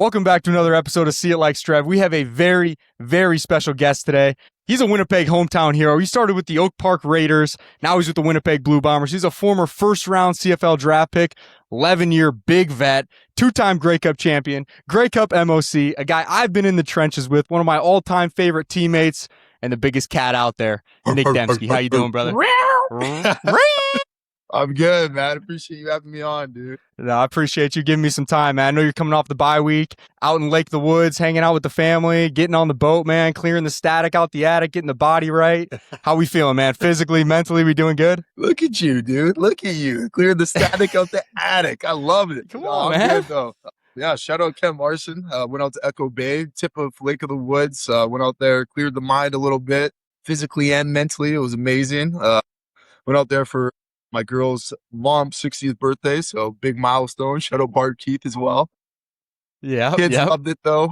Welcome back to another episode of See It Like Strev. We have a very, very special guest today. He's a Winnipeg hometown hero. He started with the Oak Park Raiders. Now he's with the Winnipeg Blue Bombers. He's a former first-round CFL Draft pick, 11-year big vet, two-time Grey Cup champion, Grey Cup MOC, a guy I've been in the trenches with, one of my all-time favorite teammates, and the biggest cat out there, Nic Demski. How you doing, brother? I'm good, man. Appreciate you having me on, dude. No, I appreciate you giving me some time, man. I know you're coming off the bye week, out in Lake the Woods, hanging out with the family, getting on the boat, man, clearing the static out the attic, getting the body right. How we feeling, man? Physically, mentally, we doing good? Look at you, dude. Look at you. Clearing the static out the attic. I love it. Come on, I'm man. Good, though. Yeah, shout out Ken Larson. Went out to Echo Bay, tip of Lake of the Woods. Went out there, cleared the mind a little bit, physically and mentally. It was amazing. Went out there for my girl's mom's 60th birthday, so big milestone. Shout out Bart Keith as well. Yeah, Kids loved it though.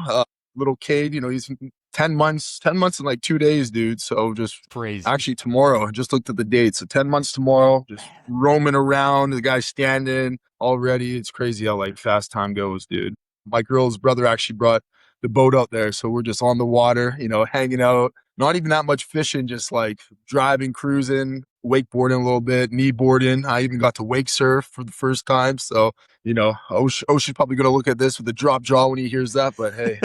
Little Cade, he's 10 months in like 2 days, dude. So just crazy. Actually, tomorrow, I just looked at the date. So 10 months tomorrow, just roaming around. The guy's standing already. It's crazy how like fast time goes, dude. My girl's brother actually brought the boat out there, so we're just on the water, hanging out. Not even that much fishing, just like driving, cruising, wakeboarding a little bit, kneeboarding. I even got to wake surf for the first time. So, Osh's probably going to look at this with a drop jaw when he hears that, but hey.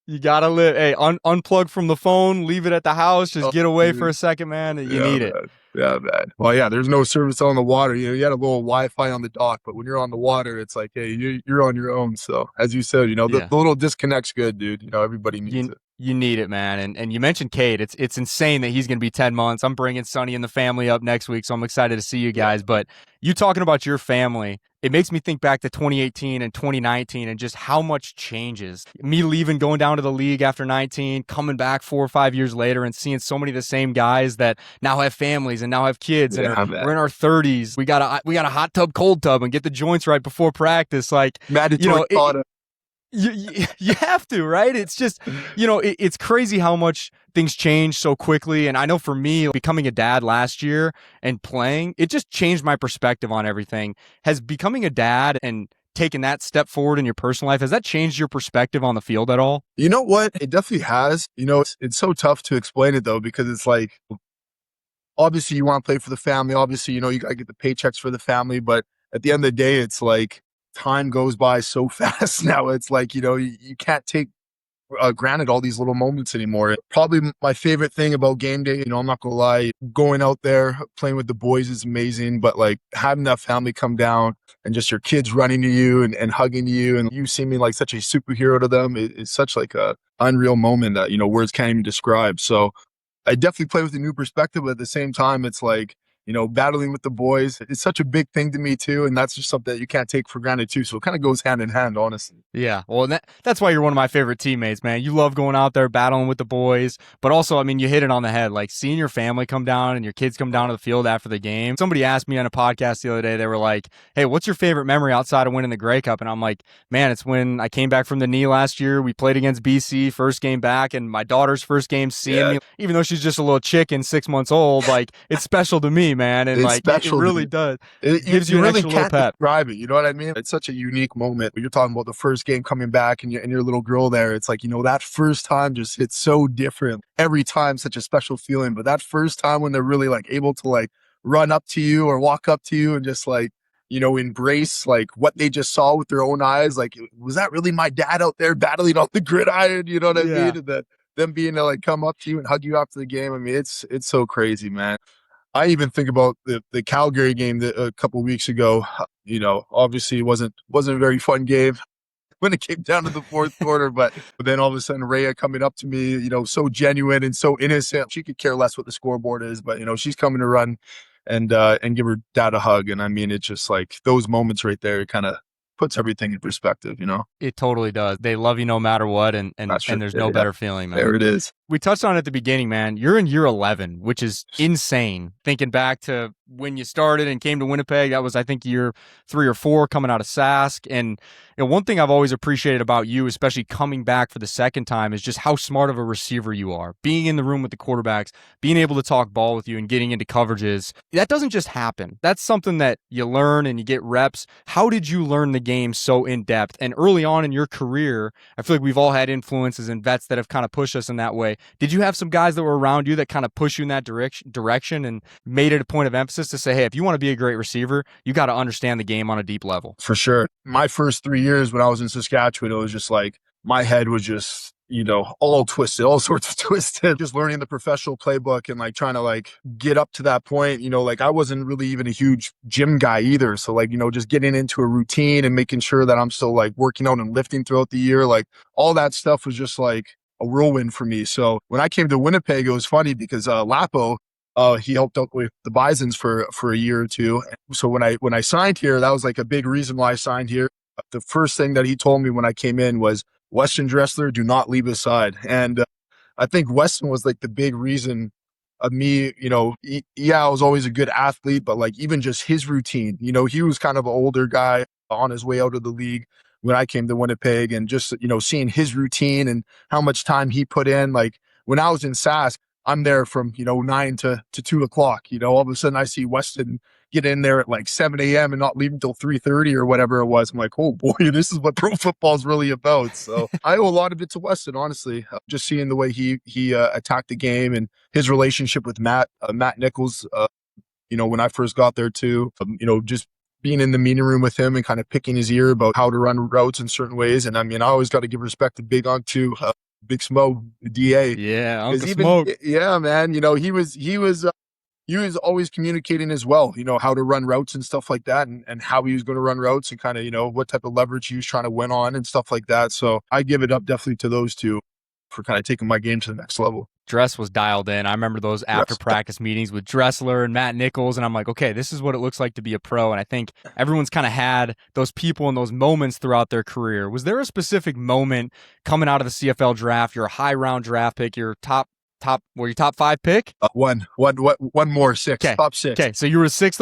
You got to live. Hey, unplug from the phone, leave it at the house, just get away for a second, man. You need it. Yeah, man. Well, yeah, there's no service on the water. You had a little Wi-Fi on the dock, but when you're on the water, it's like, hey, you're on your own. So, as you said, the little disconnect's good, dude. Everybody needs it. You need it, man. And you mentioned Cade. It's insane that he's going to be 10 months. I'm bringing Sonny and the family up next week, so I'm excited to see you guys. But you talking about your family, it makes me think back to 2018 and 2019 and just how much changes. Me leaving, going down to the league after 19, coming back 4 or 5 years later and seeing so many of the same guys that now have families and now have kids and we're in our 30s. We got a hot tub, cold tub, and get the joints right before practice. Like, You have to, right? It's just, it's crazy how much things change so quickly. And I know for me, becoming a dad last year and playing, it just changed my perspective on everything. Has becoming a dad and taking that step forward in your personal life, has that changed your perspective on the field at all? You know what? It definitely has. It's so tough to explain it though, because it's like, obviously you want to play for the family. Obviously, you got to get the paychecks for the family. But at the end of the day, it's like, time goes by so fast now. It's like, you can't take granted all these little moments anymore. Probably my favorite thing about game day, I'm not gonna lie, going out there, playing with the boys is amazing, but like having that family come down and just your kids running to you and hugging you and you seeming like such a superhero to them is such like a unreal moment that, words can't even describe. So I definitely play with a new perspective, but at the same time, it's like, battling with the boys, it's such a big thing to me too. And that's just something that you can't take for granted too. So it kind of goes hand in hand, honestly. Yeah. Well, that's why you're one of my favorite teammates, man. You love going out there, battling with the boys, but also, you hit it on the head, like seeing your family come down and your kids come down to the field after the game. Somebody asked me on a podcast the other day, they were like, hey, what's your favorite memory outside of winning the Grey Cup? And I'm like, man, it's when I came back from the knee last year. We played against BC, first game back, and my daughter's first game seeing me, even though she's just a little chicken, 6 months old, like it's special to me, man. And it's it really does. It gives you an really extra little pep. Describe it. You know what I mean? It's such a unique moment. You're talking about the first game coming back and your little girl there. It's like, that first time just hits so different. Every time such a special feeling. But that first time when they're really like able to like run up to you or walk up to you and just like, embrace like what they just saw with their own eyes. Like, was that really my dad out there battling on the gridiron? You know what I mean? And then them being to like come up to you and hug you after the game. It's so crazy, man. I even think about the Calgary game a couple of weeks ago. Obviously it wasn't a very fun game when it came down to the fourth quarter, but then all of a sudden Rhea coming up to me, so genuine and so innocent. She could care less what the scoreboard is, but she's coming to run and give her dad a hug. And it's just like those moments right there kind of puts everything in perspective, It totally does. They love you no matter what, and there's no better feeling, man. There it is. We touched on it at the beginning, man. You're in year 11, which is insane. Thinking back to when you started and came to Winnipeg, that was, I think, year 3 or 4 coming out of Sask. And one thing I've always appreciated about you, especially coming back for the second time, is just how smart of a receiver you are. Being in the room with the quarterbacks, being able to talk ball with you and getting into coverages, that doesn't just happen. That's something that you learn and you get reps. How did you learn the game game so in depth. And early on in your career, I feel like we've all had influences and vets that have kind of pushed us in that way. Did you have some guys that were around you that kind of push you in that direction and made it a point of emphasis to say, hey, if you want to be a great receiver, you got to understand the game on a deep level? For sure. My first 3 years when I was in Saskatchewan, it was just like my head was just, all twisted, all sorts of twisted, just learning the professional playbook and like trying to like get up to that point. Like I wasn't really even a huge gym guy either. So like, just getting into a routine and making sure that I'm still like working out and lifting throughout the year, like all that stuff was just like a whirlwind for me. So when I came to Winnipeg, it was funny because Lapo, he helped out with the Bisons for a year or two. So when I signed here, that was like a big reason why I signed here. The first thing that he told me when I came in was, Weston Dressler, do not leave his side. And I think Weston was like the big reason of me, I was always a good athlete, but like even just his routine, he was kind of an older guy on his way out of the league when I came to Winnipeg, and just, seeing his routine and how much time he put in. Like when I was in Sask, I'm there from, 9 to 2 o'clock, all of a sudden I see Weston get in there at like 7 a.m. and not leave until 3:30 or whatever it was. I'm like, oh boy, this is what pro football is really about. So I owe a lot of it to Weston, honestly. Just seeing the way he attacked the game and his relationship with Matt Nichols, when I first got there too, just being in the meeting room with him and kind of picking his ear about how to run routes in certain ways. And I mean, I always got to give respect to Big Unc too. Big Smo, DA. Yeah, Uncle Smoke. Yeah, man. He was always communicating as well, how to run routes and stuff like that, and how he was going to run routes and kind of, what type of leverage he was trying to win on and stuff like that. So I give it up definitely to those two for kind of taking my game to the next level. Dress was dialed in. I remember those after practice meetings with Dressler and Matt Nichols, and I'm like, okay, this is what it looks like to be a pro. And I think everyone's kind of had those people and those moments throughout their career. Was there a specific moment coming out of the CFL draft? You're a high round draft pick. You're top 5 pick? One more, 6. Okay. Top 6. Okay, so you were sixth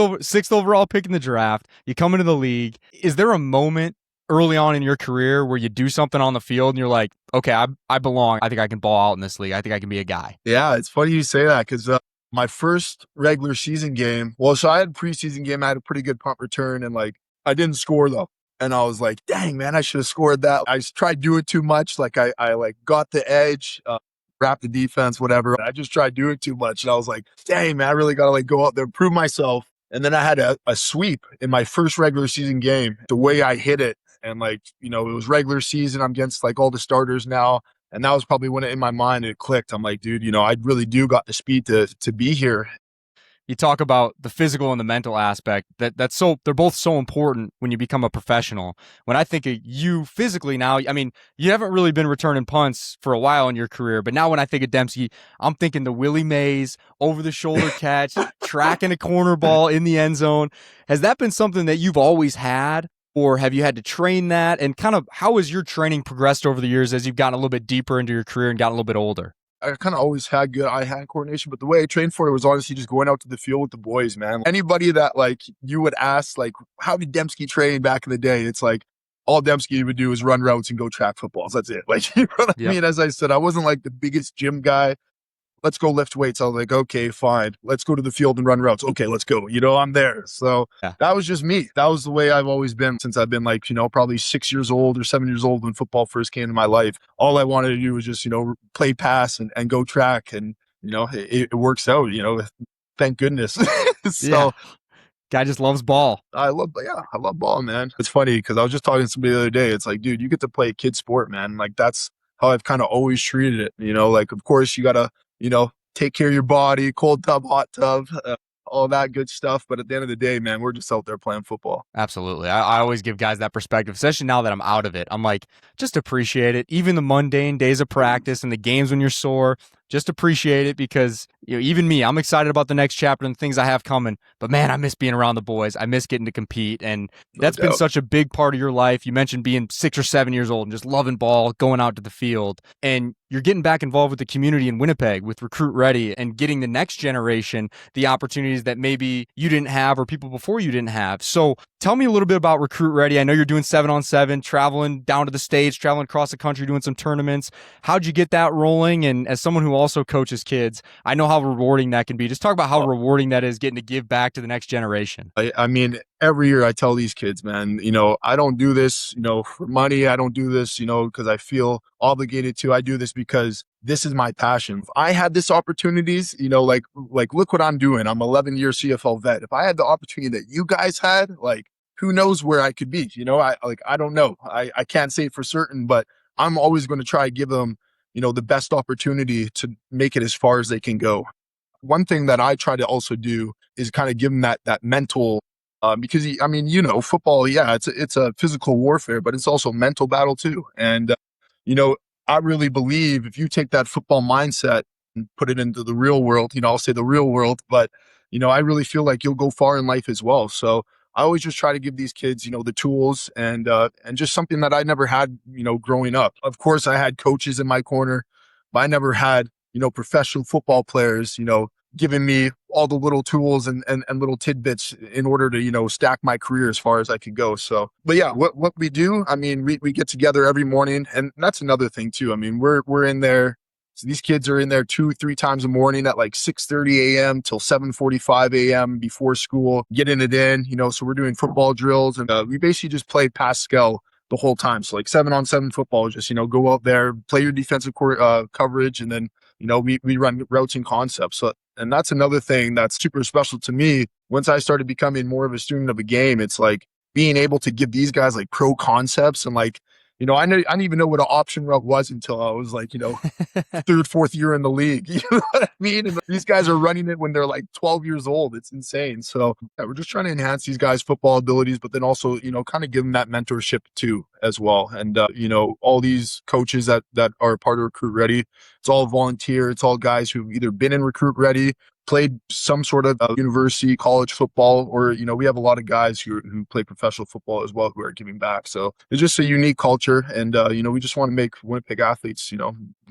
overall pick in the draft. You come into the league. Is there a moment early on in your career where you do something on the field and you're like, okay, I belong. I think I can ball out in this league. I think I can be a guy? Yeah, it's funny you say that because my first regular season game, so I had a preseason game. I had a pretty good punt return and like I didn't score though. And I was like, dang, man, I should have scored that. I tried doing too much. Like I like got the edge, wrapped the defense, whatever. I just tried doing too much. And I was like, dang, man, I really got to like go out there and prove myself. And then I had a sweep in my first regular season game. The way I hit it, and like, it was regular season. I'm against like all the starters now. And that was probably when in my mind it clicked. I'm like, dude, I really do got the speed to be here. You talk about the physical and the mental aspect. They're both so important when you become a professional. When I think of you physically now, I mean, you haven't really been returning punts for a while in your career, but now when I think of Demski, I'm thinking the Willie Mays over the shoulder catch, tracking a corner ball in the end zone. Has that been something that you've always had, or have you had to train that? And kind of how has your training progressed over the years as you've gotten a little bit deeper into your career and gotten a little bit older? I kind of always had good eye-hand coordination, but the way I trained for it was honestly just going out to the field with the boys, man. Anybody that like you would ask, like, how did Demski train back in the day? It's like all Demski would do is run routes and go track footballs. That's it. Like, you know what I mean? As I said, I wasn't like the biggest gym guy. Let's go lift weights. I was like, okay, fine. Let's go to the field and run routes. Okay, let's go. I'm there. So that was just me. That was the way I've always been since I've been like, probably 6 years old or 7 years old when football first came to my life. All I wanted to do was just, play pass and go track. And, it works out, thank goodness. So guy just loves ball. I love ball, man. It's funny because I was just talking to somebody the other day. It's like, dude, you get to play a kid sport, man. Like that's how I've kind of always treated it. Like, of course you got to, take care of your body, cold tub, hot tub, all that good stuff. But at the end of the day, man, we're just out there playing football. Absolutely. I always give guys that perspective, especially now that I'm out of it. I'm like, just appreciate it. Even the mundane days of practice and the games when you're sore, just appreciate it because even me, I'm excited about the next chapter and the things I have coming. But man, I miss being around the boys. I miss getting to compete. And that's been such a big part of your life. You mentioned being 6 or 7 years old and just loving ball, going out to the field. And you're getting back involved with the community in Winnipeg with Recruit Ready and getting the next generation the opportunities that maybe you didn't have or people before you didn't have. So tell me a little bit about Recruit Ready. I know you're doing 7-on-7, traveling down to the States, traveling across the country, doing some tournaments. How'd you get that rolling? And as someone who also coaches kids, I know how rewarding that can be. Just talk about how rewarding that is, getting to give back to the next generation. I mean, every year I tell these kids, man, I don't do this, for money. I don't do this, because I feel obligated to. I do this because this is my passion. If I had this opportunities, like look what I'm doing. I'm 11-year CFL vet. If I had the opportunity that you guys had, like, who knows where I could be? I don't know. I can't say for certain, but I'm always going to try to give them, the best opportunity to make it as far as they can go. One thing that I try to also do is kind of give them that mental, because football, yeah, it's a physical warfare, but it's also mental battle too. And, I really believe if you take that football mindset and put it into the real world, I'll say the real world, but, I really feel like you'll go far in life as well. So I always just try to give these kids, the tools and just something that I never had, growing up. Of course, I had coaches in my corner, but I never had, professional football players, giving me all the little tools and little tidbits in order to, stack my career as far as I could go. So, but yeah, what we do, I mean, we get together every morning, and that's another thing too. I mean, we're in there. So these kids are in there 2-3 times a morning at like 6:30 a.m. till 7:45 a.m. before school, getting it in, so we're doing football drills, and we basically just play Pascal the whole time. So like 7-on-7 football, just, go out there, play your defensive coverage, and then, we run routes and concepts. So, and that's another thing that's super special to me. Once I started becoming more of a student of a game, it's like being able to give these guys like pro concepts and like, I didn't even know what an option route was until I was like, third, fourth year in the league. You know what I mean? And these guys are running it when they're like 12 years old. It's insane. So yeah, we're just trying to enhance these guys' football abilities, but then also, kind of give them that mentorship too as well. And, all these coaches that are part of Recruit Ready, it's all volunteer. It's all guys who've either been in Recruit Ready, played some sort of university, college football, or, we have a lot of guys who play professional football as well who are giving back. So it's just a unique culture. And, we just want to make Winnipeg athletes,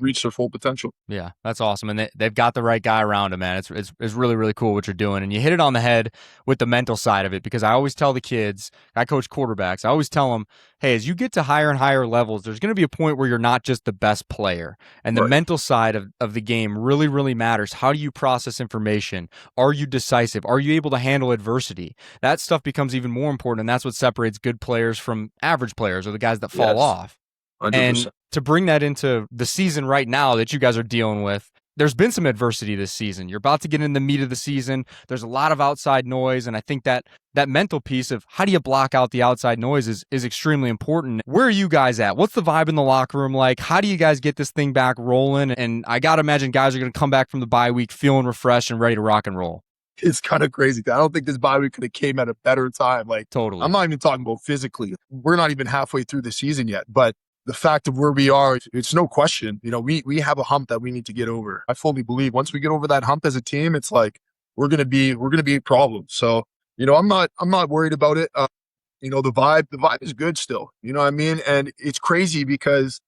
reach their full potential. Yeah, that's awesome. And they've got the right guy around them, man. It's really, really cool what you're doing. And you hit it on the head with the mental side of it, because I always tell the kids, I coach quarterbacks, I always tell them, hey, as you get to higher and higher levels, there's going to be a point where you're not just the best player. And the mental side of the game really, really matters. How do you process information? Are you decisive? Are you able to handle adversity? That stuff becomes even more important, and that's what separates good players from average players, or the guys that fall off. 100%. And to bring that into the season right now that you guys are dealing with, there's been some adversity this season. You're about to get in the meat of the season. There's a lot of outside noise, and I think that mental piece of how do you block out the outside noise is extremely important. Where are you guys at? What's the vibe in the locker room like? How do you guys get this thing back rolling? And I got to imagine guys are going to come back from the bye week feeling refreshed and ready to rock and roll. It's kind of crazy. I don't think this bye week could have came at a better time. Like, totally. I'm not even talking about physically. We're not even halfway through the season yet, but the fact of where we are, it's no question. We have a hump that we need to get over. I fully believe once we get over that hump as a team, it's like we're gonna be a problem. So, I'm not worried about it. The vibe is good still. You know what I mean? And it's crazy because,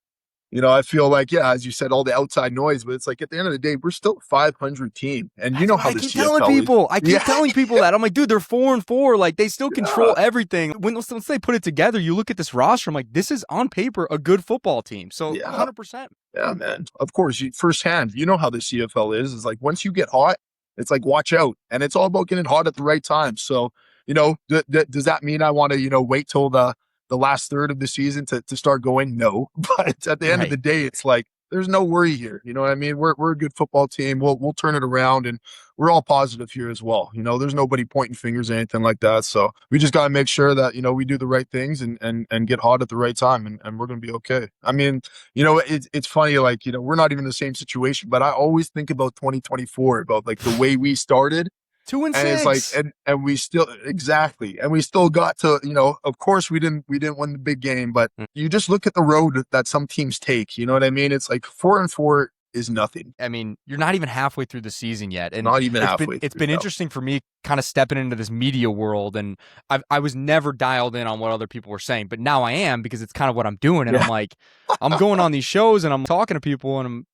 I feel like, yeah, as you said, all the outside noise, but it's like at the end of the day, we're still a 500 team. And you know how this CFL is. I keep telling people that. I'm like, dude, they're 4-4. Like, they still control everything. Once they put it together, you look at this roster, I'm like, this is on paper a good football team. So 100%. Yeah, man. Of course, firsthand, you know how the CFL is. It's like once you get hot, it's like, watch out. And it's all about getting hot at the right time. So, does that mean I want to, wait till the last third of the season to start going? No. But at the end of the day, it's like, there's no worry here. You know what I mean? We're a good football team. We'll turn it around, and we're all positive here as well. There's nobody pointing fingers or anything like that. So we just got to make sure that, we do the right things and get hot at the right time, and we're going to be okay. I mean, it's funny, like, we're not even in the same situation, but I always think about 2024, about like the way we started. 2-6. And it's like, and we still, exactly. And we still got to, of course we didn't win the big game, but you just look at the road that some teams take, you know what I mean? It's like 4-4 is nothing. I mean, you're not even halfway through the season yet, and Not even it's been halfway it's through, been no. interesting for me, kind of stepping into this media world, and I was never dialed in on what other people were saying, but now I am because it's kind of what I'm doing, and Yeah. I'm like, I'm going on these shows and I'm talking to people, and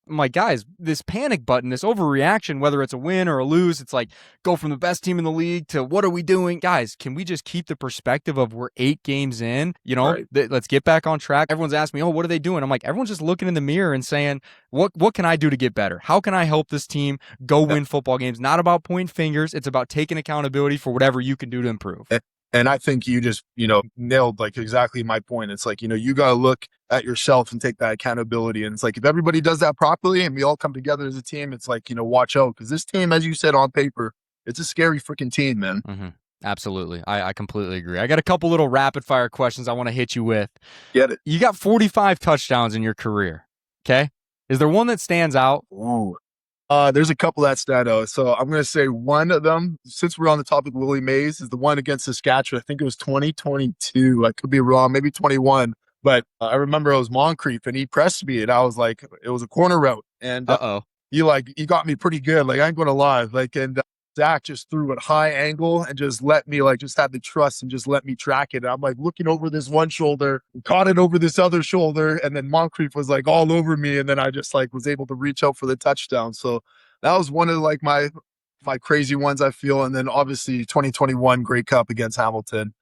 I'm like, guys, this panic button, this overreaction, whether it's a win or a lose, it's like go from the best team in the league to what are we doing? Guys, can we just keep the perspective of we're 8 games in? You know, Right. let's get back on track. Everyone's asking me, oh, what are they doing? I'm like, everyone's just looking in the mirror and saying, what can I do to get better? How can I help this team go win football games? Not about pointing fingers. It's about taking accountability for whatever you can do to improve. And I think you just, nailed like exactly my point. It's like, you got to look at yourself and take that accountability. And it's like, if everybody does that properly and we all come together as a team, it's like, watch out. Because this team, as you said on paper, it's a scary freaking team, man. Mm-hmm. Absolutely. I completely agree. I got a couple little rapid fire questions I want to hit you with. Get it. You got 45 touchdowns in your career. Okay. Is there one that stands out? Ooh. There's a couple that stand out. So I'm going to say one of them, since we're on the topic of Willie Mays, is the one against Saskatchewan. I think it was 2022. I could be wrong, maybe 21. But I remember it was Moncrief, and he pressed me, and I was like, it was a corner route. And he got me pretty good. Like, I ain't going to lie. Like, and Zach just threw it high angle and just let me, like, just had the trust and just let me track it. And I'm like looking over this one shoulder, caught it over this other shoulder, and then Moncrief was like all over me. And then I just like was able to reach out for the touchdown. So that was one of like my crazy ones, I feel. And then obviously 2021 Grey Cup against Hamilton,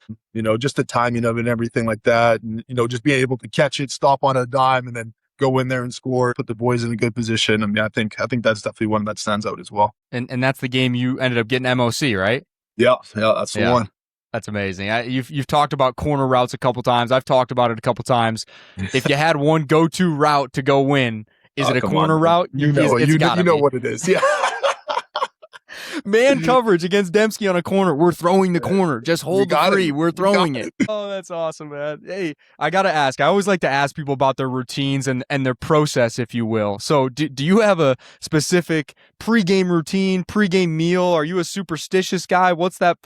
just the timing of it and everything like that. And, just being able to catch it, stop on a dime, and then go in there and score, put the boys in a good position. I mean, I think that's definitely one that stands out as well. And that's the game you ended up getting MOC, right? Yeah, that's the one. That's amazing. You've talked about corner routes a couple times. I've talked about it a couple times. If you had one go-to route to go win, is it a corner route? You know what it is. Yeah. Man coverage against Demski on a corner. We're throwing the corner. Just hold the free. We're throwing it. Oh, that's awesome, man. Hey, I got to ask. I always like to ask people about their routines and their process, if you will. So do you have a specific pregame routine, pregame meal? Are you a superstitious guy? What's that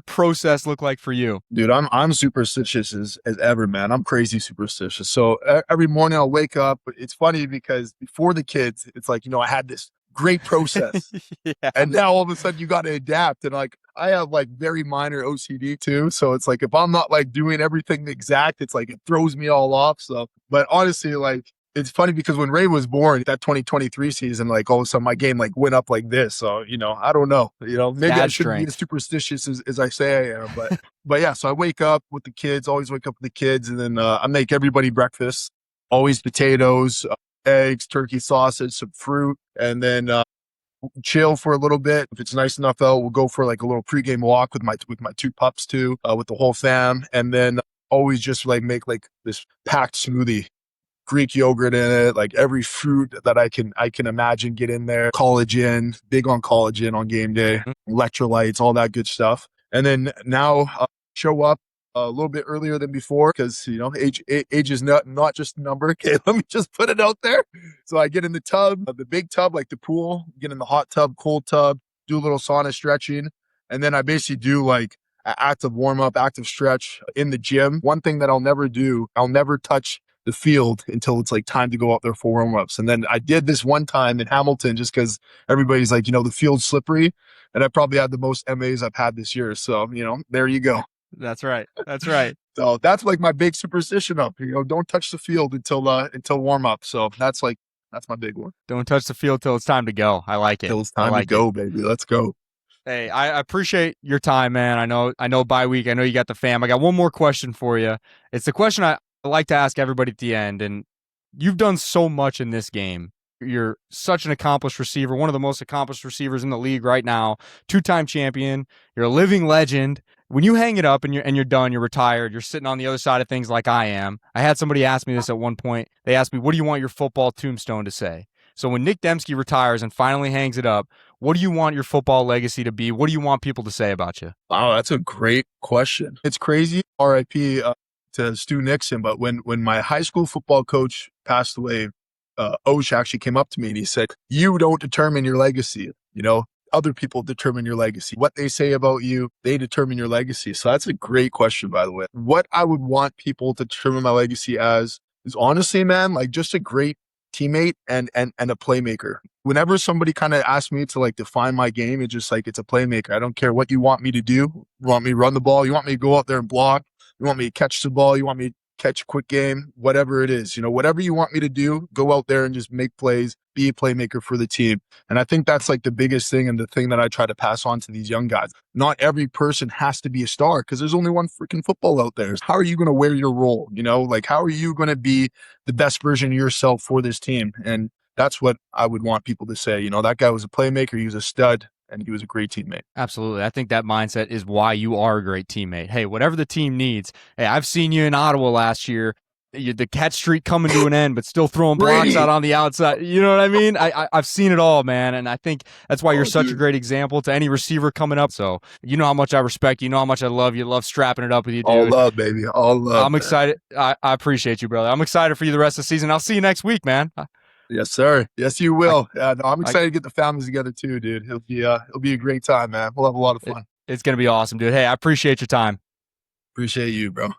process look like for you? Dude, I'm superstitious as ever, man. I'm crazy superstitious. So every morning I'll wake up. It's funny because before the kids, it's like, I had this great process. Yeah. And now all of a sudden you got to adapt. And like, I have like very minor OCD too. So it's like, if I'm not like doing everything exact, it's like, it throws me all off. So, but honestly, like, it's funny because when Ray was born, that 2023 season, like all of a sudden my game like went up like this. So, I don't know, maybe I shouldn't be as superstitious as I say I am, but yeah. So I wake up with the kids, always wake up with the kids. And then I make everybody breakfast, always potatoes, eggs, turkey sausage, some fruit, and then chill for a little bit. If it's nice enough out, we'll go for like a little pregame walk with my 2 pups too, with the whole fam, and then always just like make like this packed smoothie, Greek yogurt in it, like every fruit that I can imagine, get in there. Collagen, big on collagen on game day, electrolytes, all that good stuff. And then now show up a little bit earlier than before because, age is not just a number. Okay, let me just put it out there. So I get in the tub, the big tub, like the pool, get in the hot tub, cold tub, do a little sauna stretching. And then I basically do like an active warm up, active stretch in the gym. One thing that I'll never do, I'll never touch the field until it's like time to go out there for warm ups. And then I did this one time in Hamilton just because everybody's like, the field's slippery. And I probably had the most MAs I've had this year. So, there you go. That's right. That's right. So that's like my big superstition up. Don't touch the field until warm up. So that's my big one. Don't touch the field till it's time to go. I like it. Till it's time to go, baby. Let's go. Hey, I appreciate your time, man. I know bye week. I know you got the fam. I got one more question for you. It's the question I like to ask everybody at the end. And you've done so much in this game. You're such an accomplished receiver, one of the most accomplished receivers in the league right now, 2-time champion. You're a living legend. When you hang it up and you're done, you're retired, you're sitting on the other side of things like I am. I had somebody ask me this at one point. They asked me, what do you want your football tombstone to say? So when Nic Demski retires and finally hangs it up, what do you want your football legacy to be? What do you want people to say about you? Wow, that's a great question. It's crazy. RIP to Stu Nixon. But when my high school football coach passed away, Osh actually came up to me and he said, you don't determine your legacy. Other people determine your legacy. What they say about you, they determine your legacy. So that's a great question, by the way. What I would want people to determine my legacy as is honestly, man, like just a great teammate and a playmaker. Whenever somebody kind of asks me to like define my game, it's just like it's a playmaker. I don't care what you want me to do. You want me to run the ball? You want me to go out there and block? You want me to catch the ball? You want me to catch a quick game? Whatever it is, whatever you want me to do, go out there and just make plays, be a playmaker for the team. And I think that's like the biggest thing and the thing that I try to pass on to these young guys. Not every person has to be a star because there's only one freaking football out there. How are you going to wear your role? Like how are you going to be the best version of yourself for this team? And that's what I would want people to say. That guy was a playmaker. He was a stud. And he was a great teammate. Absolutely. I think that mindset is why you are a great teammate. Hey, whatever the team needs. Hey, I've seen you in Ottawa last year. The catch streak coming to an end, but still throwing blocks out on the outside. You know what I mean? I've seen it all, man. And I think that's why you're such a great example to any receiver coming up. So you know how much I respect you. You know how much I love you. Love strapping it up with you, dude. All love, baby. All love. I'm excited. I appreciate you, brother. I'm excited for you the rest of the season. I'll see you next week, man. Yes, sir. Yes, you will. I'm excited to get the families together too, dude. It'll be a great time, man. We'll have a lot of fun. It's going to be awesome, dude. Hey, I appreciate your time. Appreciate you, bro.